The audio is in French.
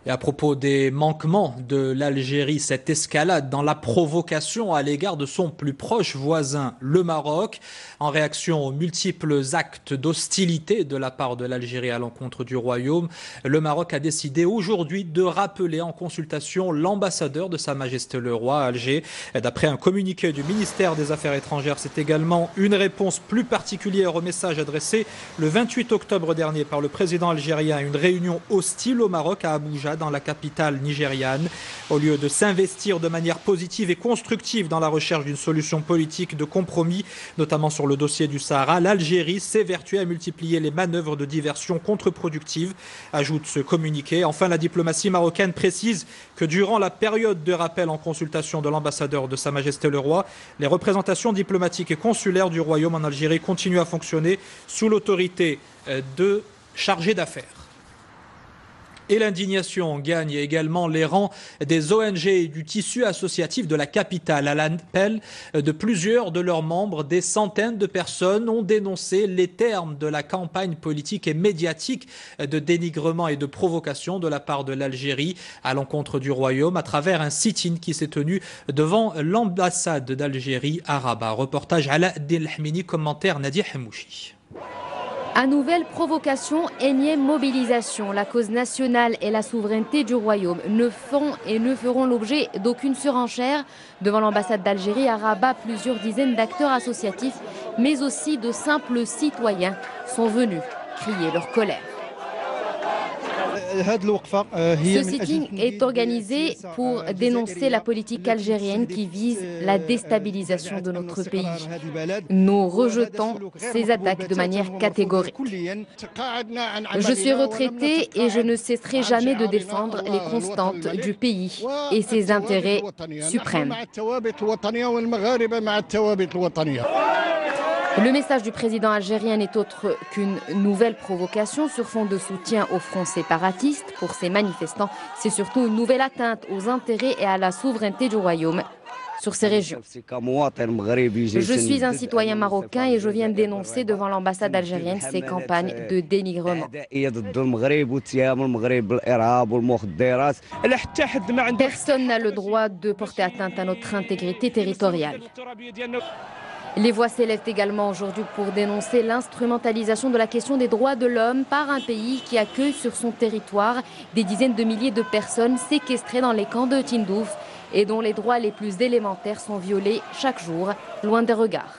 Et à propos des manquements de l'Algérie, cette escalade dans la provocation à l'égard de son plus proche voisin, le Maroc, en réaction aux multiples actes d'hostilité de la part de l'Algérie à l'encontre du Royaume, le Maroc a décidé aujourd'hui de rappeler en consultation l'ambassadeur de Sa Majesté le Roi à Alger. D'après un communiqué du ministère des Affaires étrangères, c'est également une réponse plus particulière au message adressé le 28 octobre dernier par le président algérien à une réunion hostile au Maroc à Abuja, dans la capitale nigériane. Au lieu de s'investir de manière positive et constructive dans la recherche d'une solution politique de compromis, notamment sur le dossier du Sahara, l'Algérie s'évertue à multiplier les manœuvres de diversion contre-productives, ajoute ce communiqué. Enfin, la diplomatie marocaine précise que durant la période de rappel en consultation de l'ambassadeur de Sa Majesté le Roi, les représentations diplomatiques et consulaires du Royaume en Algérie continuent à fonctionner sous l'autorité de chargés d'affaires. Et l'indignation gagne également les rangs des ONG et du tissu associatif de la capitale. À l'appel de plusieurs de leurs membres, des centaines de personnes ont dénoncé les termes de la campagne politique et médiatique de dénigrement et de provocation de la part de l'Algérie à l'encontre du Royaume à travers un sit-in qui s'est tenu devant l'ambassade d'Algérie à Rabat. Reportage Ala Delhmini, commentaire Nadia Hamouchi. À nouvelle provocation, énième mobilisation. La cause nationale et la souveraineté du Royaume ne font et ne feront l'objet d'aucune surenchère. Devant l'ambassade d'Algérie à Rabat, plusieurs dizaines d'acteurs associatifs, mais aussi de simples citoyens, sont venus crier leur colère. Ce sitting est organisé pour dénoncer la politique algérienne qui vise la déstabilisation de notre pays. Nous rejetons ces attaques de manière catégorique. Je suis retraité et je ne cesserai jamais de défendre les constantes du pays et ses intérêts suprêmes. Le message du président algérien n'est autre qu'une nouvelle provocation sur fond de soutien au front séparatiste. Pour ces manifestants, c'est surtout une nouvelle atteinte aux intérêts et à la souveraineté du Royaume sur ces régions. Je suis un citoyen marocain et je viens dénoncer devant l'ambassade algérienne ces campagnes de dénigrement. Personne n'a le droit de porter atteinte à notre intégrité territoriale. Les voix s'élèvent également aujourd'hui pour dénoncer l'instrumentalisation de la question des droits de l'homme par un pays qui accueille sur son territoire des dizaines de milliers de personnes séquestrées dans les camps de Tindouf et dont les droits les plus élémentaires sont violés chaque jour, loin des regards.